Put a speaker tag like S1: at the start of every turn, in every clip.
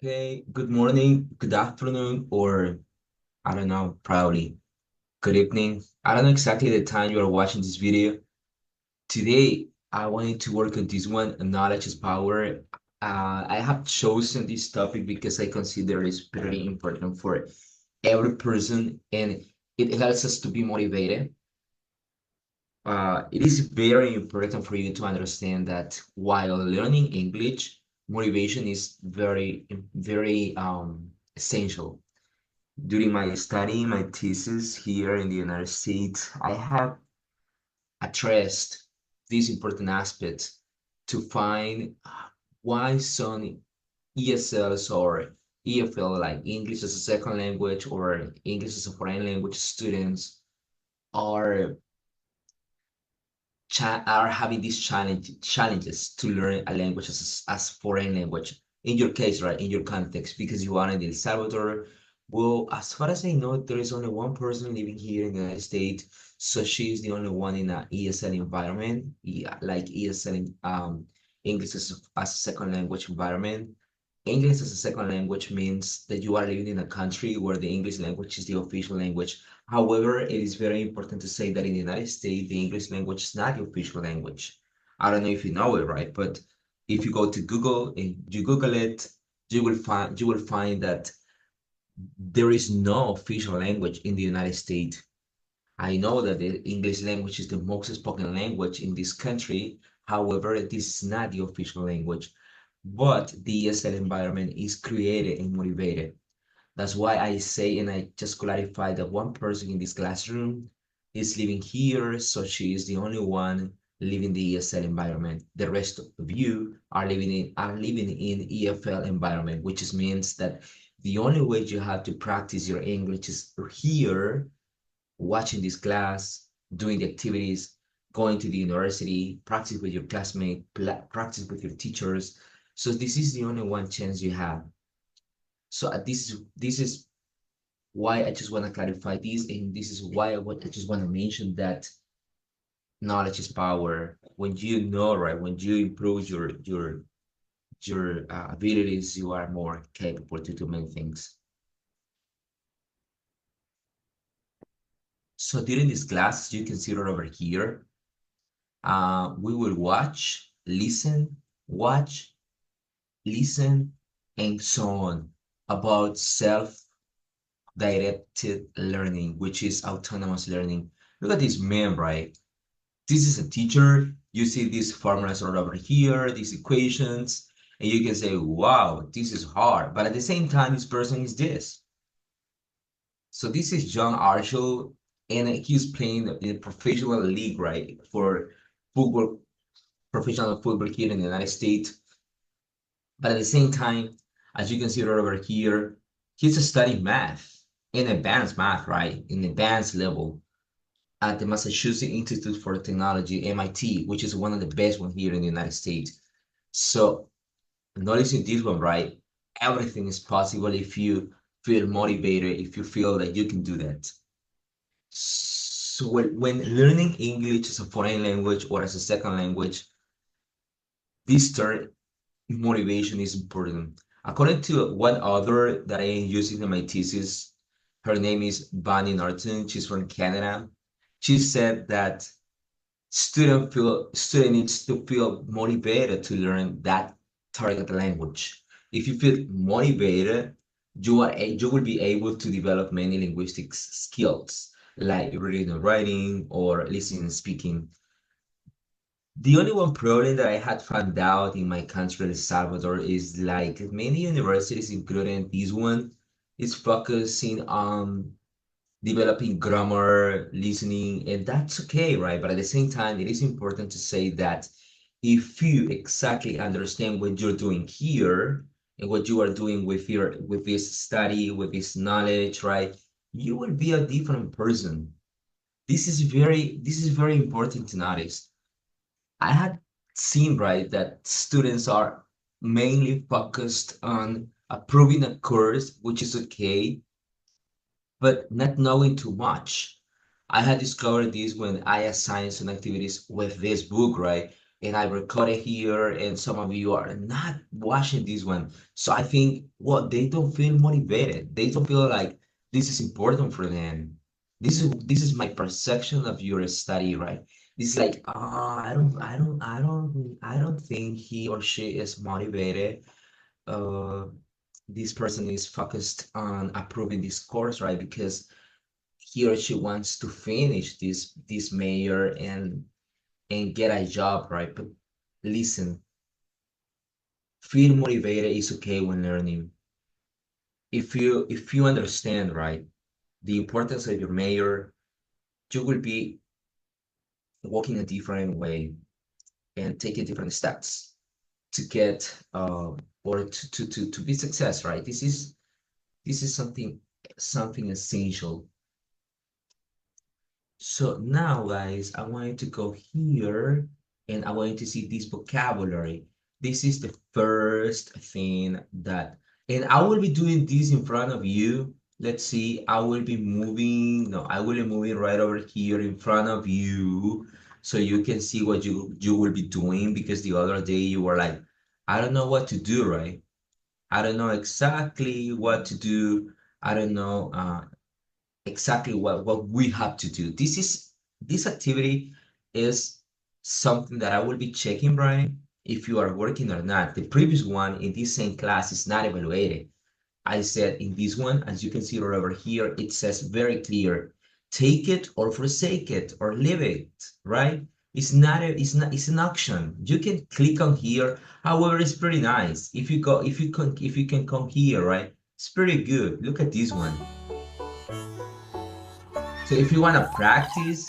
S1: Okay, good morning, good afternoon, or I don't know, probably good evening. I don't know exactly the time you are watching this video. Today, I wanted to work on this one, knowledge is power. I have chosen this topic because I consider it's very important for every person and it helps us to be motivated. It is very important for you to understand that while learning English, motivation is very essential. During my study, my thesis here in the United States, I have addressed these important aspects to find why some ESLs or EFL, like English as a second language or English as a foreign language students, are are having these challenges to learn a language as foreign language. In your case, right, in your context, because you are in El Salvador. Well, as far as I know, there is only one person living here in the United States, so she is the only one in an ESL environment, like ESL, English as a second language environment. English as a second language means that you are living in a country where the English language is the official language. However, it is very important to say that in the United States, the English language is not the official language. I don't know if you know it, right? But if you go to Google and you Google it, you will find that there is no official language in the United States. I know that the English language is the most spoken language in this country. However, this is not the official language. But the ESL environment is created and motivated. That's why I say, and I just clarify that one person in this classroom is living here, so she is the only one living the ESL environment. The rest of you are living in EFL environment, which is means that the only way you have to practice your English is here, watching this class, doing the activities, going to the university, practice with your classmate, practice with your teachers. So this is the only one chance you have. So this is why I just want to clarify this, and this is why I just want to mention that knowledge is power. When you know, right, when you improve your abilities, you are more capable to do many things. So during this class, you can see it over here. We will watch, listen, and so on about self-directed learning, which is autonomous learning. Look at this man, right? This is a teacher. You see these formulas are over here, these equations, and you can say, wow, this is hard. But at the same time, this person is this. So this is John Arshall, and he's playing in a professional league, right, for football, professional football here in the United States. But at the same time, as you can see right over here, he's studying math in advanced math, right, in advanced level at the Massachusetts Institute for Technology, MIT, which is one of the best ones here in the United States. So noticing this one, right? Everything is possible if you feel motivated, if you feel that you can do that. So when learning English as a foreign language or as a second language, this term motivation is important. According to one author that I am using in my thesis, her name is Bonnie Norton. She's from Canada. She said that student needs to feel motivated to learn that target language. If you feel motivated, you will be able to develop many linguistic skills like reading and writing or listening and speaking. The only one problem that I had found out in my country, El Salvador, is like many universities, including this one, is focusing on developing grammar, listening, and that's okay, right? But at the same time, it is important to say that if you exactly understand what you're doing here and what you are doing with this study, with this knowledge, right? You will be a different person. This is very important to notice. I had seen, right, that students are mainly focused on approving a course, which is okay, but not knowing too much. I had discovered this when I assigned some activities with this book, right? and I record it here, and some of you are not watching this one. So I think what they don't feel motivated. They don't feel like this is important for them. This is my perception of your study, right? It's like, I don't think he or she is motivated. Uh, this person is focused on approving this course, right? Because he or she wants to finish this major and get a job, right? But listen, feel motivated is okay when learning. If you understand, right, the importance of your major, you will be walking a different way and taking different steps to get or to be success, right? This is something essential. So now, guys, I want you to go here and I want you to see this vocabulary. This is the first thing that, and I will be doing this in front of you. Let's see, I will be moving, no, I will be moving right over here in front of you so you can see what you will be doing because the other day you were like, I don't know what to do, right? I don't know exactly what to do. I don't know exactly what we have to do. This activity is something that I will be checking, Brian, if you are working or not. The previous one in this same class is not evaluated. I said in this one, as you can see right over here, it says very clear, take it or forsake it or leave it, right? It's an option. You can click on here. However, it's pretty nice. If you can come here, right? It's pretty good. Look at this one. So if you want to practice,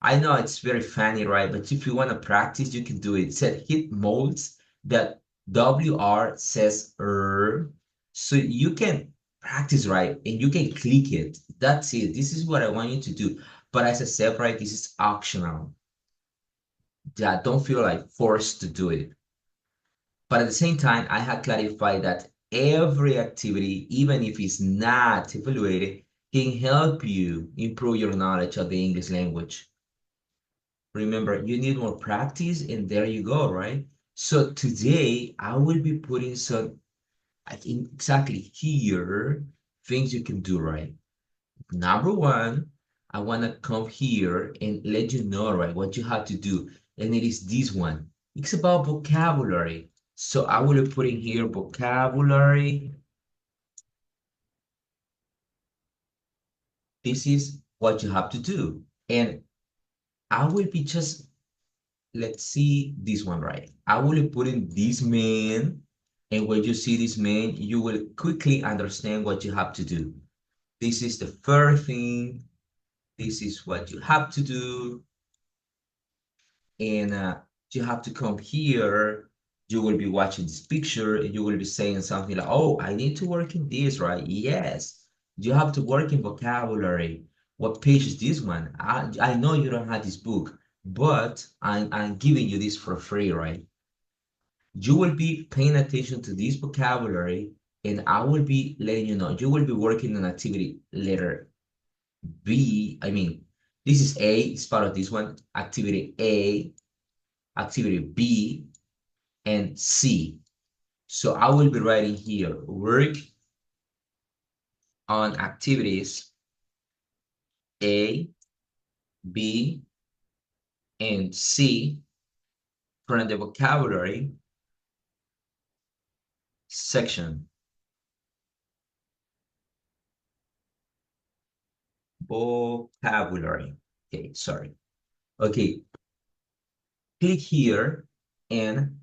S1: I know it's very funny, right? But if you want to practice, you can do it. It said hit modes that WR says so you can practice, right? And you can click it. That's it. This is what I want you to do. But as I said, right, this is optional. Yeah, don't feel like forced to do it. But at the same time, I have clarified that every activity, even if it's not evaluated, can help you improve your knowledge of the English language. Remember, you need more practice, and there you go, right? So today, I will be putting some, I think exactly here, things you can do, right? Number one, I want to come here and let you know, right, what you have to do. And it is this one. It's about vocabulary. So I will be putting here vocabulary. This is what you have to do. And I will be just, let's see this one, right? I will put in this man. And when you see this man, you will quickly understand what you have to do. This is the first thing. This is what you have to do. And you have to come here. You will be watching this picture and you will be saying something like, oh, I need to work in this, right? Yes, you have to work in vocabulary. What page is this one? I know you don't have this book, but I'm giving you this for free, right? You will be paying attention to this vocabulary and I will be letting you know. You will be working on activity letter B. I mean, this is A, it's part of this one. Activity A, activity B, and C. So I will be writing here, work on activities A, B, and C from the vocabulary section. Vocabulary. Okay, sorry. Okay, click here and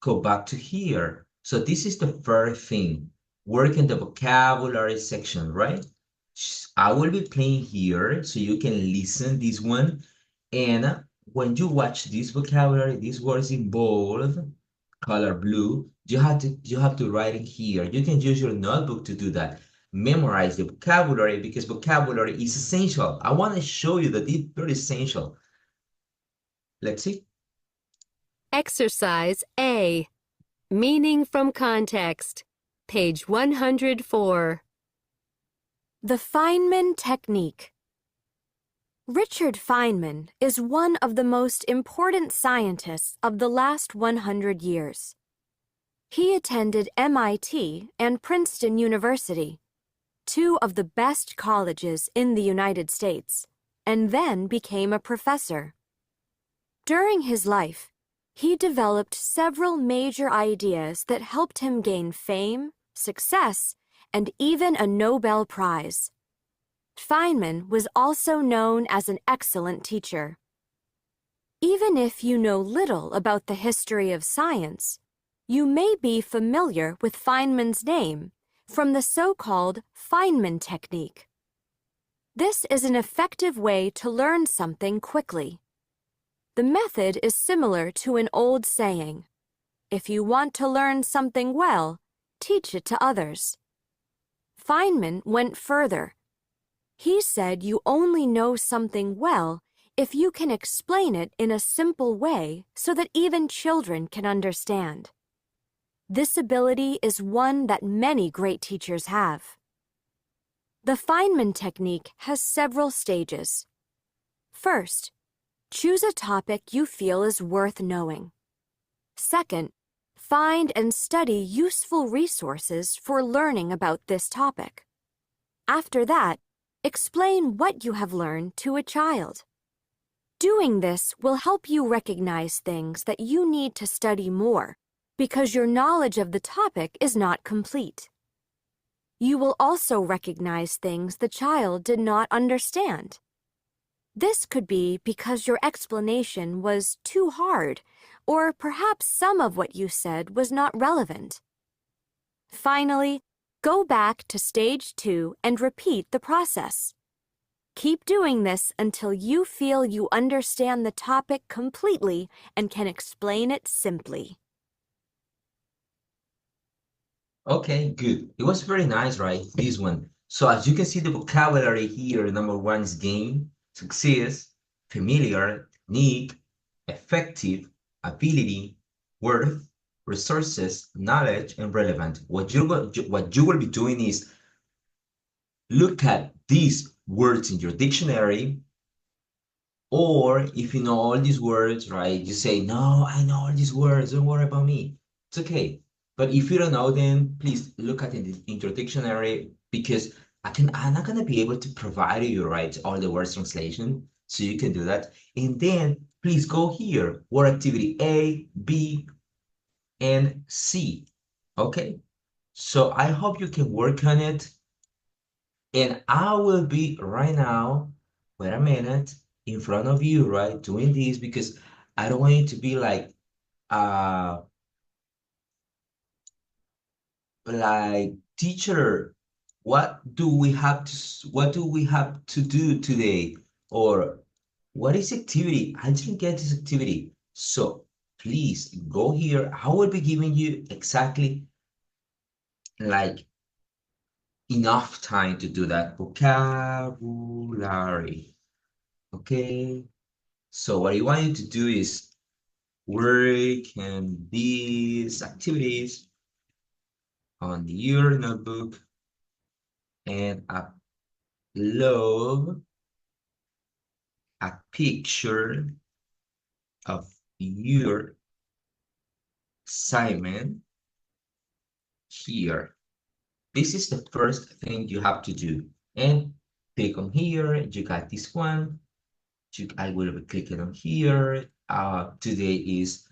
S1: go back to here. So this is the first thing. Work in the vocabulary section, right? I will be playing here so you can listen this one. And when you watch this vocabulary, these words in bold, color blue, you have to write it here. You can use your notebook to do that. Memorize the vocabulary because vocabulary is essential. I want to show you that it's very essential. Let's see.
S2: Exercise A. Meaning from context. Page 104. The Feynman technique. Richard Feynman is one of the most important scientists of the last 100 years. He attended MIT and Princeton University, two of the best colleges in the United States, and then became a professor. During his life, he developed several major ideas that helped him gain fame, success, and even a Nobel Prize. Feynman was also known as an excellent teacher. Even if you know little about the history of science, you may be familiar with Feynman's name from the so-called Feynman technique. This is an effective way to learn something quickly. The method is similar to an old saying, "If you want to learn something well, teach it to others." Feynman went further. He said you only know something well if you can explain it in a simple way so that even children can understand. This ability is one that many great teachers have. The Feynman technique has several stages. First, choose a topic you feel is worth knowing. Second, find and study useful resources for learning about this topic. After that, explain what you have learned to a child. Doing this will help you recognize things that you need to study more because your knowledge of the topic is not complete. You will also recognize things the child did not understand. This could be because your explanation was too hard, or perhaps some of what you said was not relevant. Finally, go back to stage 2 and repeat the process. Keep doing this until you feel you understand the topic completely and can explain it simply.
S1: Okay, good. It was very nice, right? This one. So as you can see, the vocabulary here, number one is game, success, familiar, need, effective, ability, worth, resources, knowledge, and relevant. What you will be doing is look at these words in your dictionary, or if you know all these words, right, you say, no, I know all these words, don't worry about me. It's okay. But if you don't know them, please look at it in your dictionary, because I'm not gonna be able to provide you, right, all the words translation, so you can do that. And then please go here, word activity A, B, and C. Okay. So I hope you can work on it. And I will be right now, wait a minute, in front of you, right, doing this, because I don't want you to be uh, like, teacher, what do we have to do today? Or what is activity? I didn't get this activity. So please go here. I will be giving you exactly like enough time to do that. Vocabulary. Okay. So what I want you to do is work and these activities on your notebook and upload a picture of your assignment here. This is the first thing you have to do. And click on here. You got this one. I will be clicking on here. Today is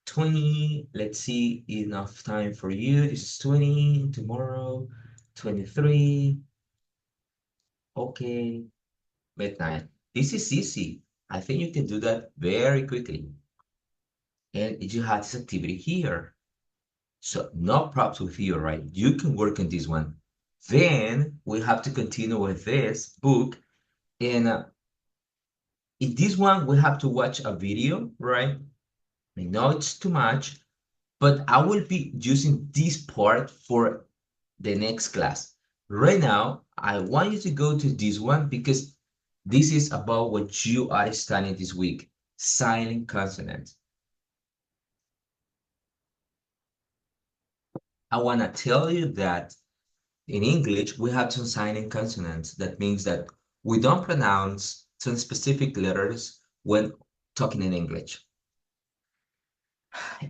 S1: 20. Let's see, enough time for you. This is 20. Tomorrow, 23. Okay, midnight. This is easy. I think you can do that very quickly. And you have this activity here. So no props with you, right? You can work on this one. Then we have to continue with this book. And in this one, we have to watch a video, right? I know it's too much, but I will be using this part for the next class. Right now, I want you to go to this one because this is about what you are studying this week, silent consonants. I want to tell you that in English, we have some silent consonants. That means that We don't pronounce some specific letters when talking in English.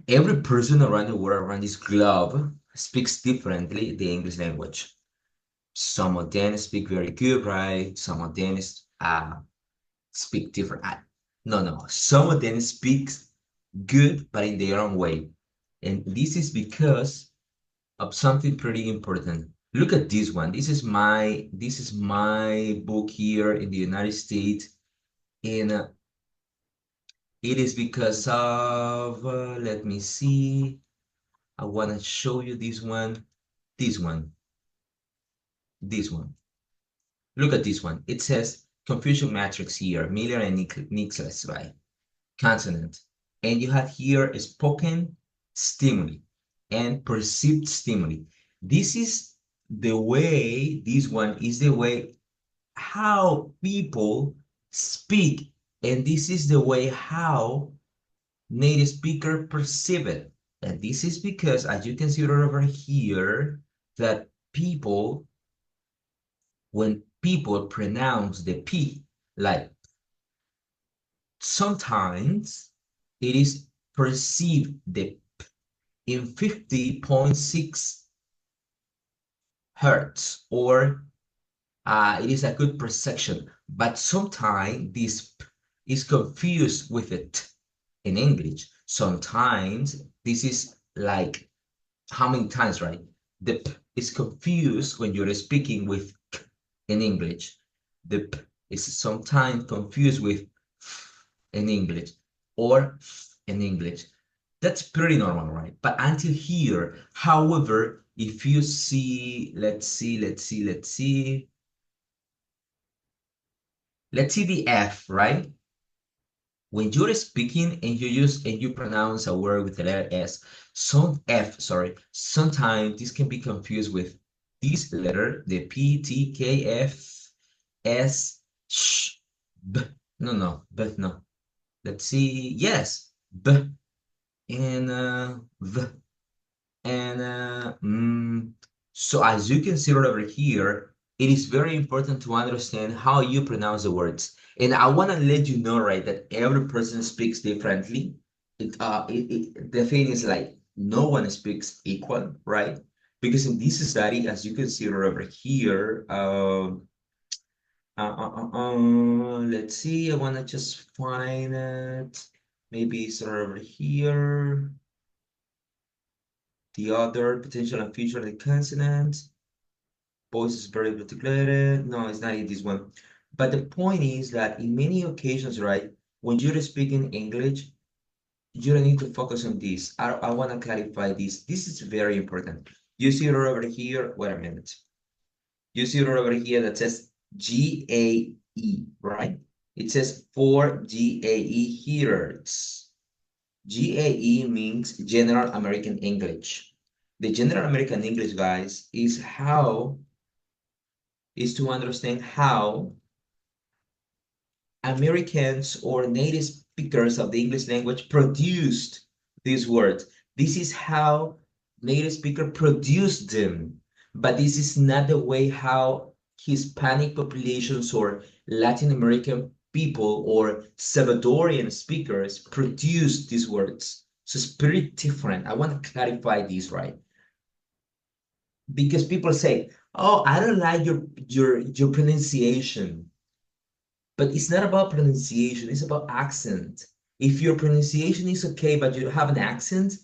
S1: Every person around the world, around this globe, speaks differently the English language. Some of them speak very good, right? Some of them speak different. No. Some of them speak good, but in their own way. And this is because of something pretty important. Look at this one. This is my book here in the United States, and it is because of let me see. I want to show you this one. This one. This one. Look at this one. It says confusion matrix here, Miller and Nicholas, right? Consonant. And you have here a spoken stimuli and perceived stimuli. This is the way, this one is the way how people speak. And this is the way how native speaker perceive it. And this is because, as you can see right over here, that people, when people pronounce the P, like sometimes it is perceived the P in 50.6 hertz, or it is a good perception, but sometimes this P is confused with it in English. Sometimes this is like how many times, right? The P is confused when you're speaking with K in English. The P is sometimes confused with F in English or F in English. That's pretty normal, right? But until here, however, if you see, let's see the F, right? When you're speaking and you pronounce a word with the letter S, sometimes this can be confused with this letter, the P, T, K, F, S, sh, B. No. Let's see. Yes, B and V and so as you can see right over here, it is very important to understand how you pronounce the words. And I want to let you know, right, that every person speaks differently. The thing is like no one speaks equal, right? Because in this study, as you can see right over here, let's see, I want to just find it. Maybe it's right over here. The other potential and future of the consonants. Voice is very articulated. No, it's not this one. But the point is that in many occasions, right, when you're speaking English, you don't need to focus on this. I want to clarify this. This is very important. You see it over here. Wait a minute. You see it over here that says GAE, right? It says for GAE hertz. GAE means General American English. The General American English, guys, is to understand how Americans or native speakers of the English language produced these words. This is how native speaker produced them, but this is not the way how Hispanic populations or Latin American people or Salvadorian speakers produce these words. So it's pretty different. I want to clarify this, right? Because people say, "Oh, I don't like your pronunciation." But it's not about pronunciation, it's about accent. If your pronunciation is okay, but you have an accent,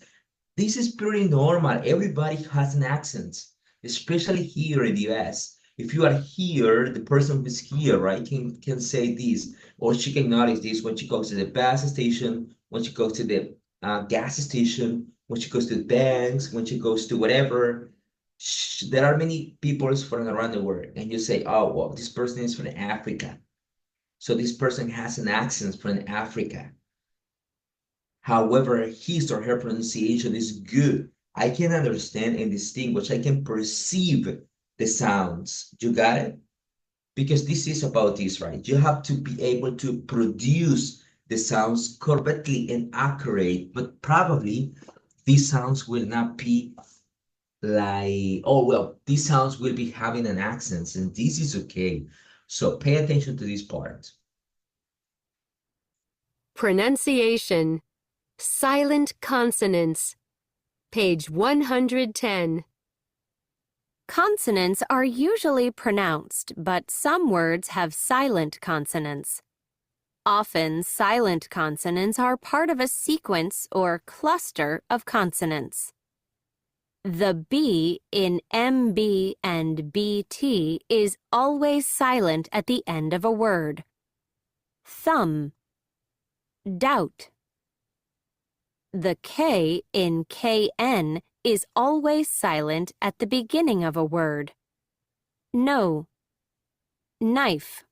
S1: this is pretty normal. Everybody has an accent, especially here in the US. If you are here, the person who's here, right, can say this, or she can notice this when she goes to the bus station, when she goes to the gas station, when she goes to the banks, when she goes to whatever. There are many people from around the world, and you say, oh, well, this person is from Africa. So this person has an accent from Africa. However, his or her pronunciation is good. I can understand and distinguish. I can perceive the sounds. You got it? Because this is about this, right? You have to be able to produce the sounds correctly and accurate, but probably these sounds will not be like, oh, well, these sounds will be having an accent, and this is okay. So pay attention to this part.
S2: Pronunciation. Silent consonants. Page 110. Consonants are usually pronounced, but some words have silent consonants. Often, silent consonants are part of a sequence or cluster of consonants. The B in MB and BT is always silent at the end of a word. Thumb. Doubt. The K in KN is always silent at the beginning of a word. No. Knife.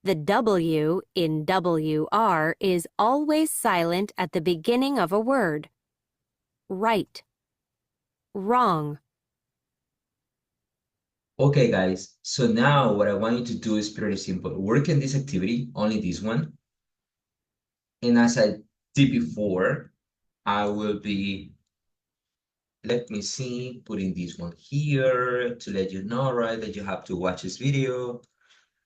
S2: The W in WR is always silent at the beginning of a word. Right. Wrong.
S1: Okay, guys, so now what I want you to do is pretty simple. Work in this activity, only this one. And as I did before, I will be, let me see, putting this one here to let you know, right, that you have to watch this video.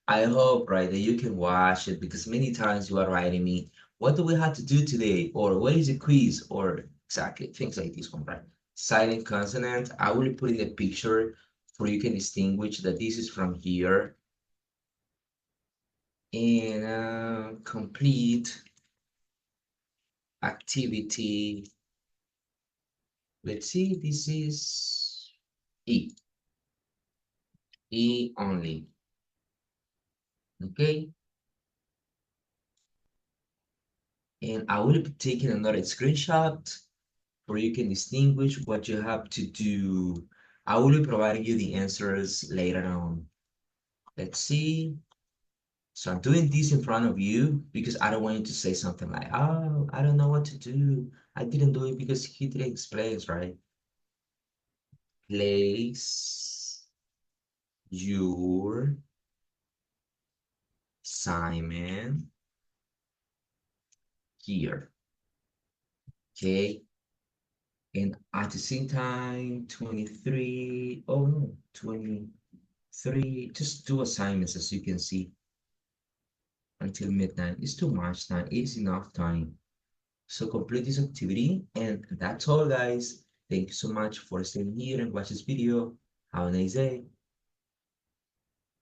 S1: I hope, right, that you can watch it because many times you are writing me, what do we have to do today? Or what is a quiz? Or exactly things like this one, right? Silent consonant. I will put in a picture for you can distinguish that this is from here. And complete activity. Let's see, this is E. E only. Okay. And I will be taking another screenshot where you can distinguish what you have to do. I will be providing you the answers later on. Let's see. So I'm doing this in front of you because I don't want you to say something like, oh, I don't know what to do. I didn't do it because he didn't explain, right? Place your assignment here. Okay. And at the same time, 23, oh no, 23, just two assignments as you can see until midnight. It's too much time. It's enough time. So complete this activity. And that's all, guys. Thank you so much for staying here and watch this video. Have a nice day.